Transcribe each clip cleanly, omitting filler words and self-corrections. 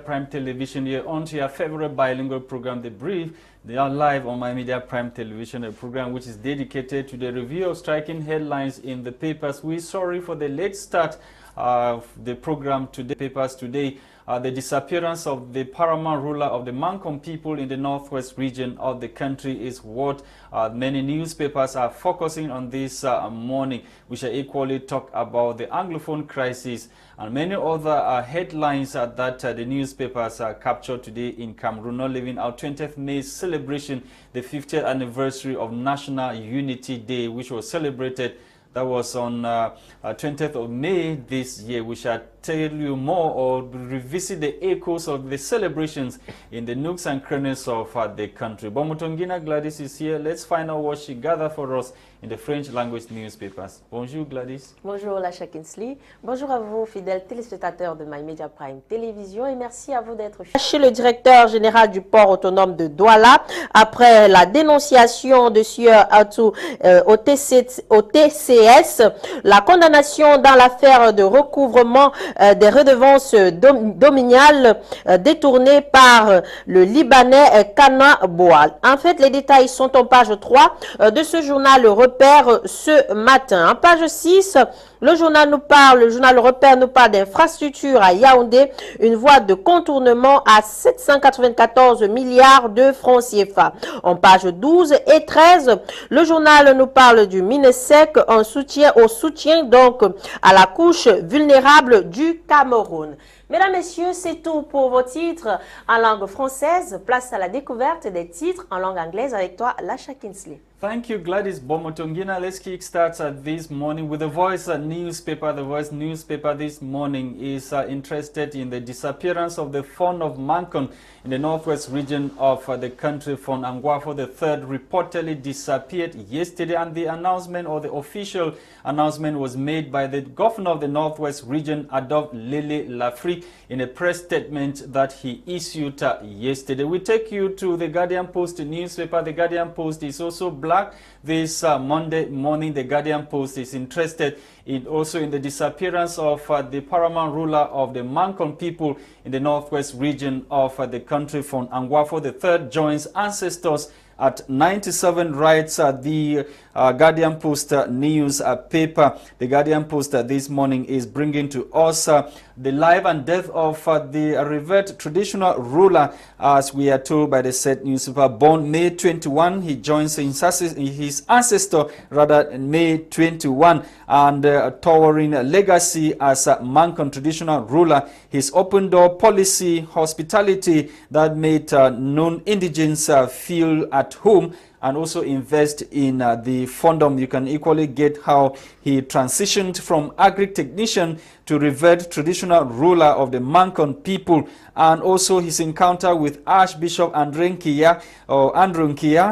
Prime Television. You're on to your favorite bilingual program, The Brief. They are live on My Media Prime Television, a program which is dedicated to the review of striking headlines in the papers. We're sorry for the late start of the program today. Papers today. The disappearance of the paramount ruler of the Mancon people in the northwest region of the country is what many newspapers are focusing on this morning. We shall equally talk about the Anglophone crisis and many other headlines that the newspapers captured today in Cameroon, not leaving our 20th May celebration, the 50th anniversary of National Unity Day, which was celebrated. That was on 20th of May this year. We shall tell you more or revisit the echoes of the celebrations in the nooks and crannies of the country. Bomotonguina Gwladys is here. Let's find out what she gathered for us in the French language newspapers. Bonjour Gwladys. Bonjour Lasha. Bonjour à vous fidèles téléspectateurs de My Media Prime Télévision et merci à vous d'être chez le directeur général du port autonome de Douala après la dénonciation de Sieur Atou au TCS, la condamnation dans l'affaire de recouvrement des redevances domaniales détournées par le Libanais Kana Boal. En fait, les détails sont en page 3 de ce journal Le Repère ce matin. En page 6, le journal Le Repère nous parle d'infrastructures à Yaoundé, une voie de contournement à 794 milliards de francs CFA. En page 12 et 13, le journal nous parle du MINESEC au soutien donc à la couche vulnérable du Cameroun. Mesdames, Messieurs, c'est tout pour vos titres en langue française. Place à la découverte des titres en langue anglaise avec toi, Lasha. Thank you, Gwladys. Bomotonguina. Let's kickstart this morning with the Voice newspaper. The Voice newspaper this morning is interested in the disappearance of the Fond of Mancon in the northwest region of the country. Fond Angwafo III reportedly disappeared yesterday, and the announcement or the official announcement was made by the governor of the northwest region, Adolphe Lele Lafri, in a press statement that he issued yesterday. We take you to the Guardian Post newspaper. The Guardian Post is also black. This Monday morning, the Guardian Post is interested also in the disappearance of the paramount ruler of the Mancon people in the northwest region of the country. Fond Angwafo III joins ancestors at 97, writes the Guardian Post news paper. The Guardian Post this morning is bringing to us the life and death of the revered traditional ruler, as we are told by the said newspaper. Born May 21, he joins his ancestor May 21, and towering legacy as a Mancon traditional ruler. His open door policy, hospitality that made non-indigents feel at home, and also invest in the fondom. You can equally get how he transitioned from agri-technician to revered traditional ruler of the Mancon people, and also his encounter with Archbishop Andrew Nkia.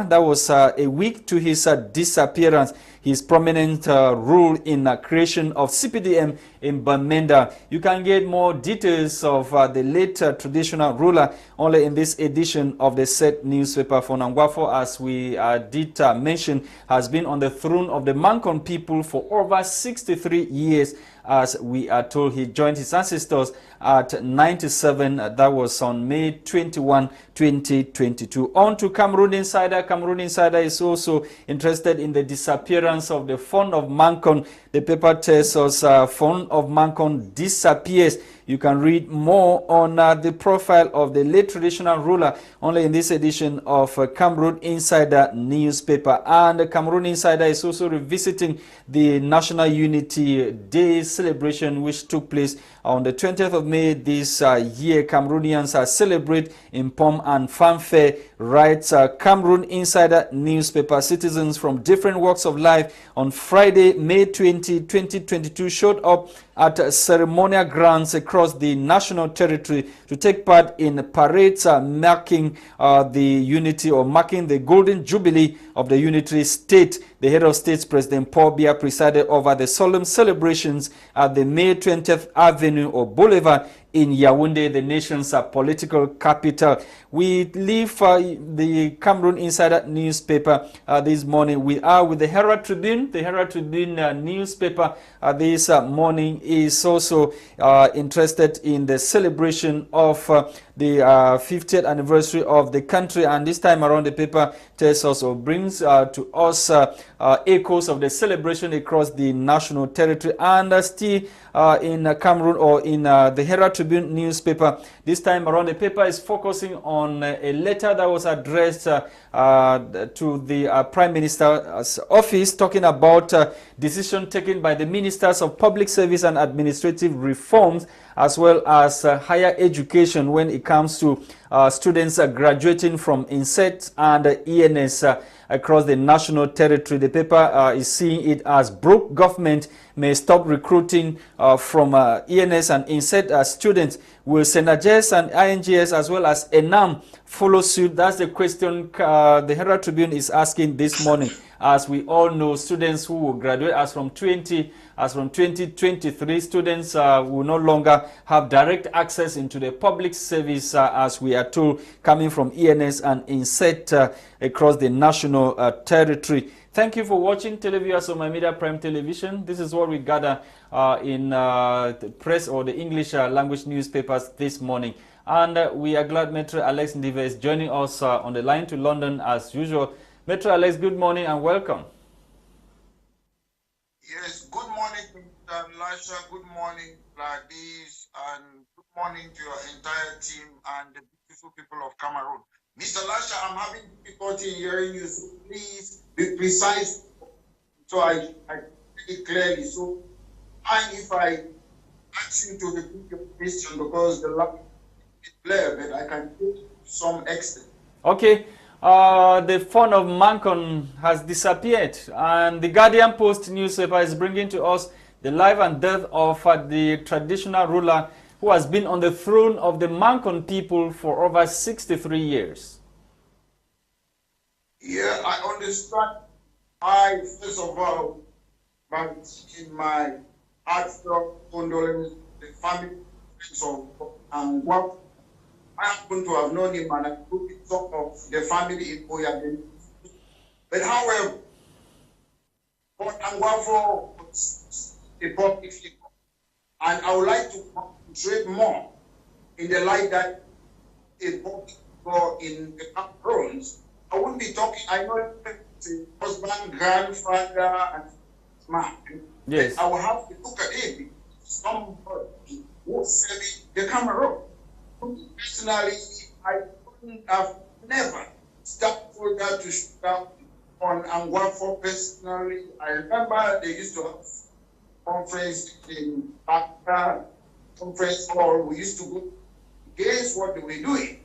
That was a week to his disappearance. His prominent role in creation of CPDM in Bamenda. You can get more details of the late traditional ruler only in this edition of the said newspaper. Fond Angwafo, as we did mention, has been on the throne of the Mancon people for over 63 years. As we are told, he joined his ancestors at 97. That was on May 21, 2022. On to Cameroon Insider. Cameroon Insider is also interested in the disappearance of the Fond of Mancon. The paper tells us Fond of Mancon disappears. You can read more on the profile of the late traditional ruler only in this edition of Cameroon Insider newspaper. And Cameroon Insider is also revisiting the National Unity Day celebration, which took place on the 20th of May this year. Cameroonians celebrate in pomp and fanfare, writes Cameroon Insider newspaper. Citizens from different walks of life on Friday, May 20, 2022 showed up at ceremonial grounds across the national territory to take part in parades marking the unity or marking the golden jubilee of the unitary state. The head of state, President Paul Biya, presided over the solemn celebrations at the May 20th Avenue or Boulevard in Yaoundé, the nation's political capital. We leave the Cameroon Insider newspaper this morning. We are with the Herald Tribune. The Herald Tribune newspaper this morning is also interested in the celebration of the 50th anniversary of the country, and this time around the paper tells us or brings to us echoes of the celebration across the national territory. And still in Cameroon, or in the Herald Tribune newspaper, this time around the paper is focusing on a letter that was addressed to the Prime Minister's office, talking about decision taken by the Ministers of Public Service and Administrative Reforms, as well as higher education when it comes to students graduating from Nsah and ENS across the national territory. The paper is seeing it as broke government may stop recruiting from ENS and Nsah students. Will Senages and INGS as well as ENAM follow suit? That's the question the Herald Tribune is asking this morning. As we all know, students who will graduate as from 2023, students will no longer have direct access into the public service, as we are told, coming from ENS and Nsah across the national territory. Thank you for watching, televiewers of My Media Prime Television. This is what we gather in the press or the English language newspapers this morning. And we are glad Metro Alex Ndive is joining us on the line to London as usual. Metro Alex, good morning and welcome. Yes, good morning, Lasha. Good morning, Gwladys, and good morning to your entire team and the beautiful people of Cameroon. Mr. Lasha, I'm having difficulty in hearing you, so please be precise so I hear it clearly. So, mind if I ask you to repeat your question, because the line is clear, but I can hear to some extent. Okay. The fund of Mancon has disappeared, and the Guardian Post newspaper is bringing to us the life and death of the traditional ruler who has been on the throne of the Mancon people for over 63 years. Yeah, I understand. I, first of all, in my heartfelt condolences to the family of Angwa. I happen to have known him and I put it some of the family in Oyabe. But however, Port Angwafo was a public figure. And I would like to concentrate more in the light that a public figure in the Cameroons. I wouldn't be talking, I know the husband, grandfather, and man. Yes. I will have to look at him. Somebody who was serving the Cameroon. Personally, I couldn't have never stepped further to shoot down on Angwafo personally. I remember they used to have conference in Accra, conference hall. We used to go against what they were doing.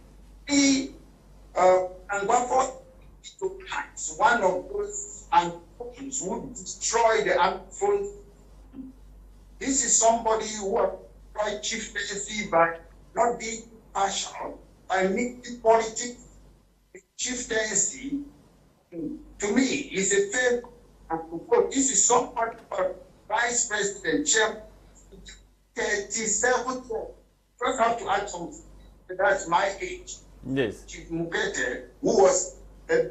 Angwafo is one of those Angwafos who destroy the Angwafos. This is somebody who applied chieftaincy by not being partial, by making politics chieftaincy. To me, is a fair. This is somebody vice president, chair, 37. First, have to add something. That's my age. Yes. Chief Mukete, who was in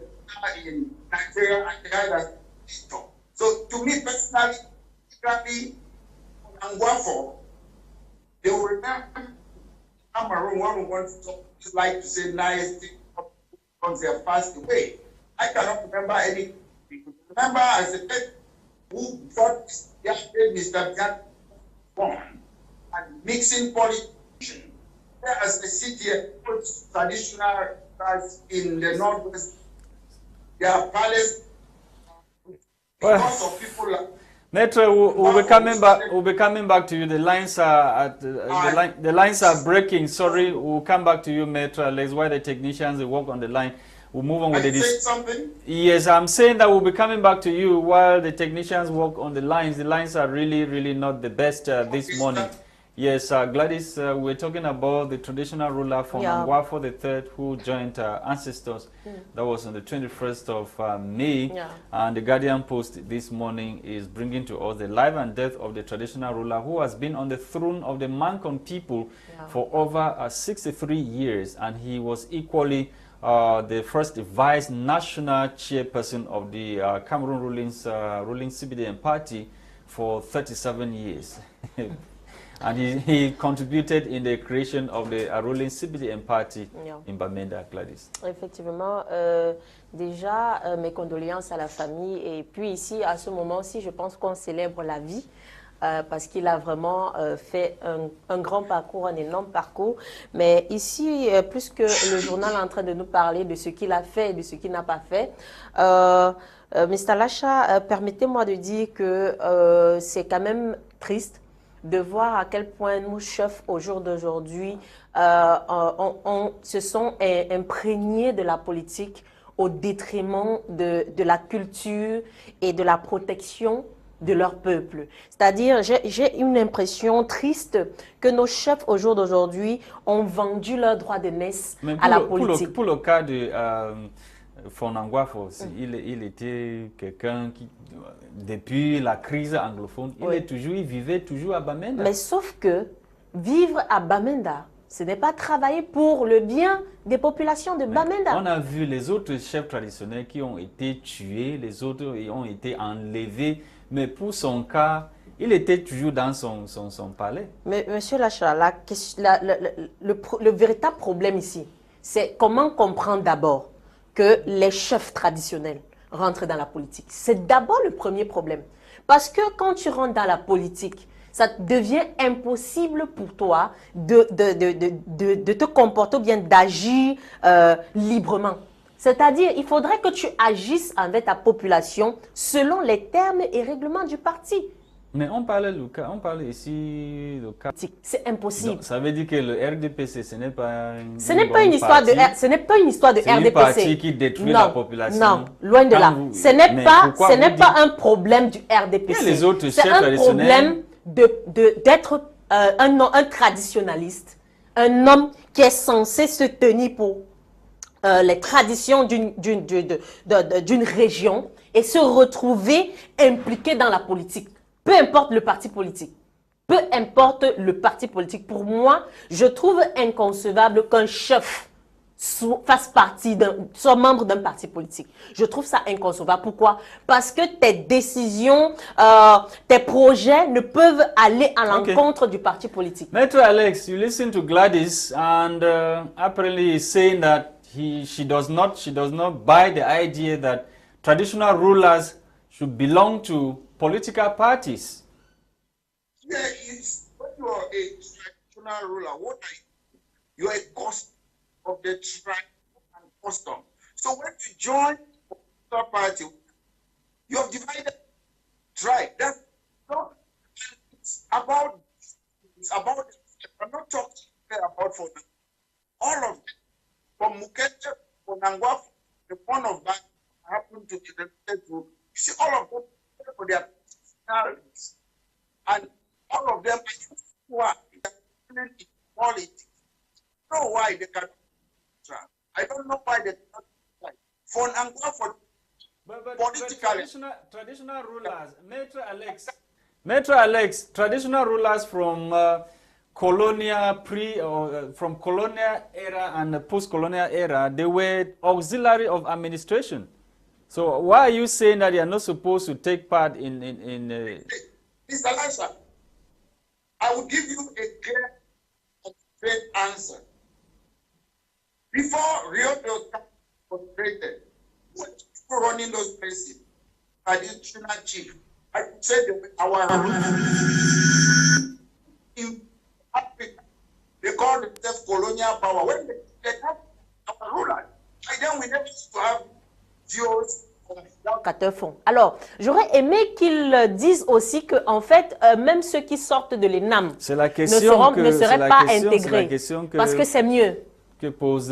Nigeria and the other. So, to me personally, Angwafo, they will remember Cameroon. One wants to like to say nice things once they have passed away. I cannot remember any. Remember, as a person who brought Mr. Jack on and mixing politicians. As a city, traditional in the northwest, there are palaces because of people like. Metro, we'll be coming back. We'll be coming back to you. The lines are the lines are breaking. Sorry, we'll come back to you, Metro. Alex, why the technicians they work on the line. We'll move on with the. Something? Yes, I'm saying that we'll be coming back to you while the technicians work on the lines. The lines are really, really not the best this morning. Yes, Gwladys, we're talking about the traditional ruler from Angwafo III who joined ancestors. That was on the 21st of May. And the Guardian Post this morning is bringing to us the life and death of the traditional ruler who has been on the throne of the Mankon people for over 63 years. And he was equally the first vice national chairperson of the Cameroon ruling CBDM party for 37 years. And he contributed in the creation of the ruling CBDM party in Bamenda, Gwladys. Effectivement, déjà mes condoléances à la famille. Et puis ici, à ce moment-ci, je pense qu'on célèbre la vie. Parce qu'il a vraiment fait un grand parcours, un énorme parcours. Mais ici, plus que le journal est en train de nous parler de ce qu'il a fait et de ce qu'il n'a pas fait, Mr. Lasha, permettez-moi de dire que c'est quand même triste de voir à quel point nous, chefs, au jour d'aujourd'hui, se sont imprégnés de la politique au détriment de la culture et de la protection de leur peuple. C'est-à-dire, j'ai une impression triste que nos chefs, au jour d'aujourd'hui, ont vendu leur droit de naissance à la politique. Pour le cas de Fonangwafo, il était quelqu'un qui, depuis la crise anglophone, il vivait toujours à Bamenda. Mais sauf que vivre à Bamenda, ce n'est pas travailler pour le bien des populations de Bamenda. On a vu les autres chefs traditionnels qui ont été tués, les autres ont été enlevés. Mais pour son cas, il était toujours dans son palais. Mais Monsieur Lasha, le véritable problème ici, c'est comment comprendre d'abord que les chefs traditionnels rentrent dans la politique. C'est d'abord le premier problème. Parce que quand tu rentres dans la politique, ça devient impossible pour toi de te comporter ou bien d'agir librement. C'est-à-dire, il faudrait que tu agisses avec ta population selon les termes et règlements du parti. Mais on parle ici de cas. C'est impossible. Donc, ça veut dire que le RDPC, ce n'est pas une histoire de RDPC. C'est un parti qui détruit la population. Non, loin de là. Ce n'est pas un problème du RDPC. C'est un problème d'être un traditionnaliste, un homme qui est censé se tenir pour les traditions d'une région et se retrouver impliqué dans la politique. Peu importe le parti politique. Peu importe le parti politique. Pour moi, je trouve inconcevable qu'un chef soit membre d'un parti politique. Je trouve ça inconcevable. Pourquoi? Parce que tes décisions, tes projets ne peuvent aller à l'encontre du parti politique. Maître Alex, you listen to Gwladys and apparently he's saying that she does not buy the idea that traditional rulers should belong to political parties. Yeah, when you are a traditional ruler, what are you? You are a cost of the tribe and custom. So when you join a political party, you have divided tribe. That's not. It's about. I'm not talking about for all of them. From Mukete, from Nangwaf, the one of that happened to be related to, you see, all of them for their personalities. And all of them who are in politics. I don't know why they cannot try. I don't know why they cannot try. For Nangwaf, politically. Traditional rulers, Maître Alex, traditional rulers from colonial from colonial era and post-colonial era, they were auxiliary of administration. So why are you saying that they are not supposed to take part in Mr. Lasha, I will give you a clear and straight answer. Before Rio was created, when people running those places, traditional chief, I said our in Africa, they call themselves colonial power. When they have our ruler, and then we never used to have geos. Alors, j'aurais aimé qu'ils disent aussi que, en fait, même ceux qui sortent de l'ENAM ne seraient pas intégrés. Parce que c'est mieux. que pose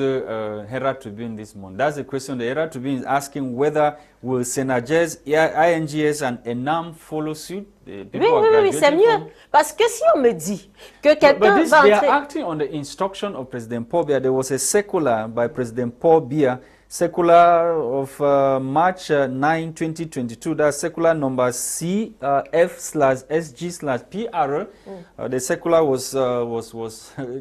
Herald Tribune this morning. That's the question the Herald Tribune is asking, whether will Senagers, INGS and ENAM follow suit? Oui, c'est mieux. Parce que si on me dit que quelqu'un va they entrer... are acting on the instruction of President Paul Biya. There was a circular by President Paul Biya, circular of March 9, 2022. That's circular number CF/SG/PR. The circular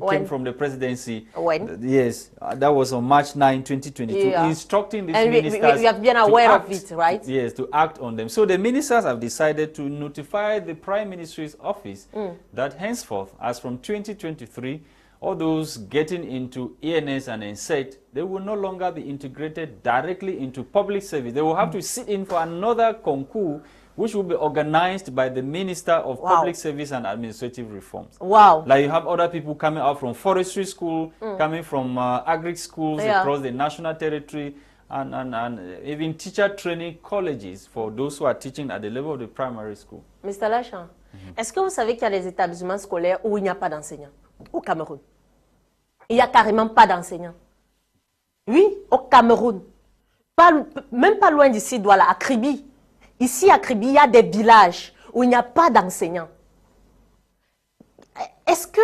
came from the presidency. When? Yes, that was on March 9, 2022, instructing these ministers. We have been aware of it, right? Yes, to act on them. So the ministers have decided to notify the Prime Minister's office that henceforth, as from 2023, all those getting into ENS and Nsah, they will no longer be integrated directly into public service. They will have to sit in for another concours, which will be organized by the Minister of Public Service and Administrative Reforms. Wow. Like you have other people coming out from forestry school, coming from agri schools across the national territory, and even teacher training colleges for those who are teaching at the level of the primary school. Mr. Lasha, est-ce que vous savez qu'il y a des établissements scolaires où il n'y a pas d'enseignants au Cameroun? Il n'y a carrément pas d'enseignants. Oui, au Cameroun. Même pas loin d'ici, Douala, à Kribi. Ici, à Kribi, il y a des villages où il n'y a pas d'enseignants. Est-ce que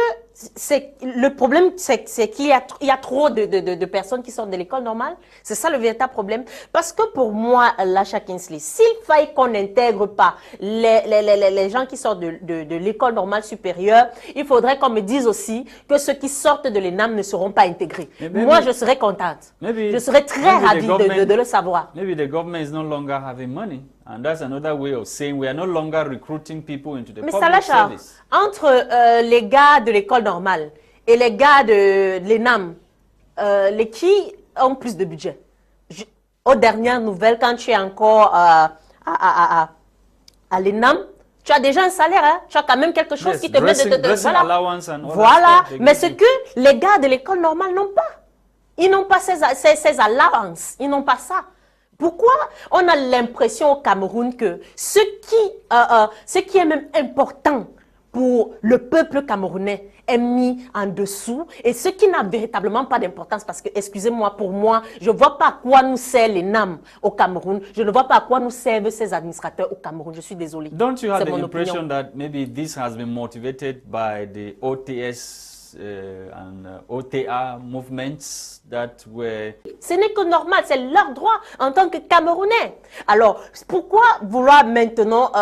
le problème, c'est qu'il y a trop de personnes qui sortent de l'école normale? C'est ça le véritable problème. Parce que pour moi, Lasha Kinsley, s'il faille qu'on n'intègre pas les gens qui sortent de l'école normale supérieure, il faudrait qu'on me dise aussi que ceux qui sortent de l'ENAM ne seront pas intégrés. Moi, je serais contente. Je serais très ravie de le savoir. Maybe the government is no longer having money. And that's another way of saying we are no longer recruiting people into the public service. Entre les gars de l'école normale et les gars de l'ENAM, les qui ont plus de budget? Aux dernières nouvelles, quand tu es encore à l'ENAM, tu as déjà un salaire, hein? Tu as quand même quelque chose qui te met de... Voilà, mais ce que les gars de l'école normale n'ont pas. Ils n'ont pas ces allowances, ils n'ont pas ça. Pourquoi on a l'impression au Cameroun que ce qui est même important pour le peuple camerounais est mis en dessous et ce qui n'a véritablement pas d'importance parce que, excusez-moi, pour moi, je ne vois pas à quoi nous sert l'ENAM au Cameroun, je ne vois pas à quoi nous servent ces administrateurs au Cameroun, je suis désolé. Don't you have the impression that maybe this has been motivated by the OTS and OTA movements that were... Ce n'est que normal, c'est leur droit en tant que Camerounais. Alors, pourquoi vouloir maintenant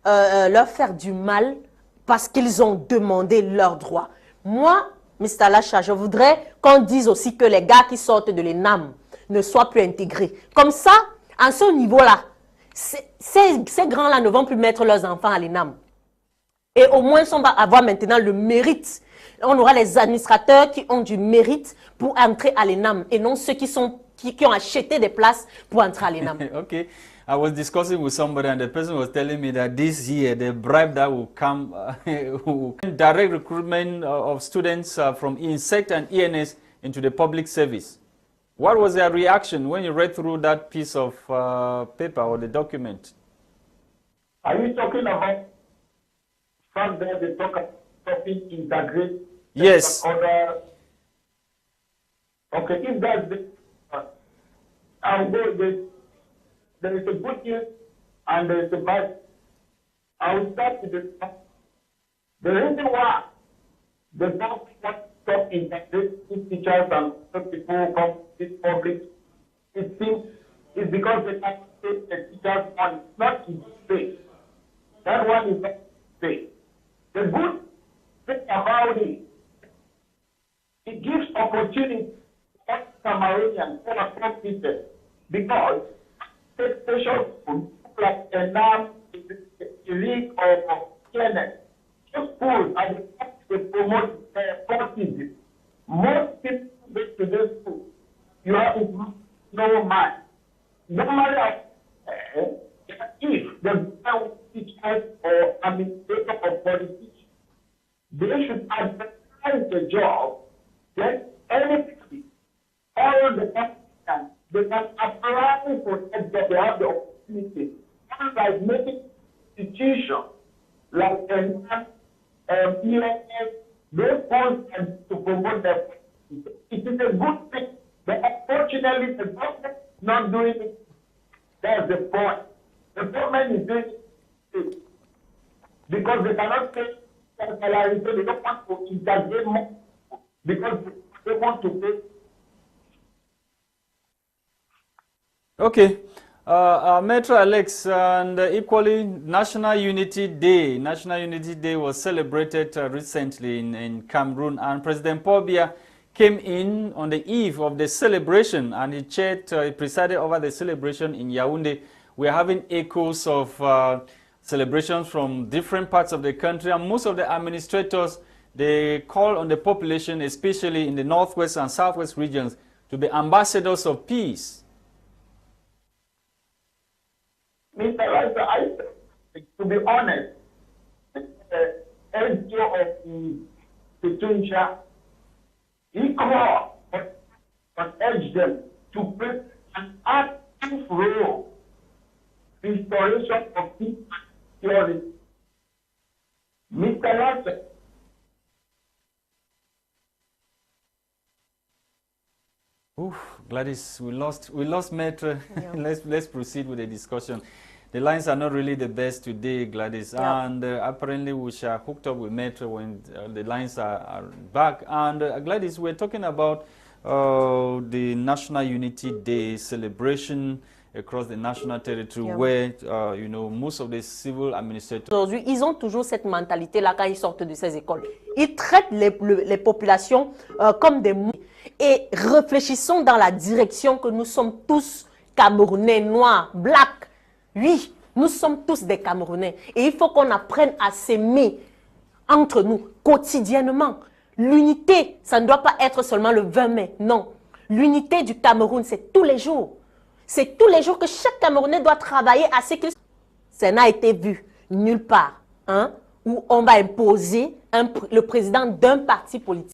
leur faire du mal parce qu'ils ont demandé leurs droits? Moi, Mr. Lasha, je voudrais qu'on dise aussi que les gars qui sortent de l'ENAM ne soient plus intégrés. Comme ça, à ce niveau-là, ces grands-là ne vont plus mettre leurs enfants à l'ENAM. Et au moins, on va avoir maintenant le mérite. On aura les administrateurs qui ont du mérite pour entrer à l'ENAM et non ceux qui ont acheté des places pour entrer à l'ENAM. Okay. I was discussing with somebody and the person was telling me that this year the bribe that will come, direct recruitment of students from Nsah and ENS into the public service. What was their reaction when you read through that piece of paper or the document? Are you talking about fact that they talk about integrate? Yes. Okay, if that's the there is a good news and there is a bad. I will start with the reason why the government wants to stop integrating teachers and people who come to this public, it seems, is because they can take the teachers' money. It's not in space. That one is not in space. The good thing about it, it gives opportunity for Cameroonians who are competent because special schools like ENAM, Cedrick, or Kenneth, those schools are the ones that promote courses. Most people go to this school, you have no mind. Normally, if the teachers or administrator or politician, they should advertise the job, then anybody, all the applicants, they can apply for that job, they have the opportunity. Unlike making institutions like ENS, those schools and to promote their it is it's a good thing. But unfortunately, the government is not doing it. That's the point. The government is doing it because they cannot pay salary, so they don't want to intervene more because they want to pay. Okay. Metro Alex, and equally National Unity Day. National Unity Day was celebrated recently in Cameroon, and President Paul Biya came in on the eve of the celebration, and he presided over the celebration in Yaoundé. We are having echoes of celebrations from different parts of the country, and most of the administrators, they call on the population, especially in the northwest and southwest regions, to be ambassadors of peace. Mr. Lasha, to be honest, Edgard of the Nsah, he called and urged them to play an active role in restoration of peace and security. Mr. Lasha, Gwladys, we lost Metro. Yeah. Let's proceed with the discussion. The lines are not really the best today, Gwladys, yeah. and apparently we shall hooked up with Metro when the lines are back. And Gwladys, we're talking about the National Unity Day celebration across the national territory, yeah. where you know, most of the civil administrators. Aujourd'hui, ils ont toujours cette mentalité-là quand ils sortent de ces écoles. Ils traitent les populations comme des mouches. Et réfléchissons dans la direction que nous sommes tous Camerounais, noirs, blacks. Oui, nous sommes tous des Camerounais. Et il faut qu'on apprenne à s'aimer entre nous quotidiennement. L'unité, ça ne doit pas être seulement le 20 mai. Non. L'unité du Cameroun, c'est tous les jours. C'est tous les jours que chaque Camerounais doit travailler à ce qu'il... Ça n'a été vu nulle part, hein, où on va imposer le président d'un parti politique.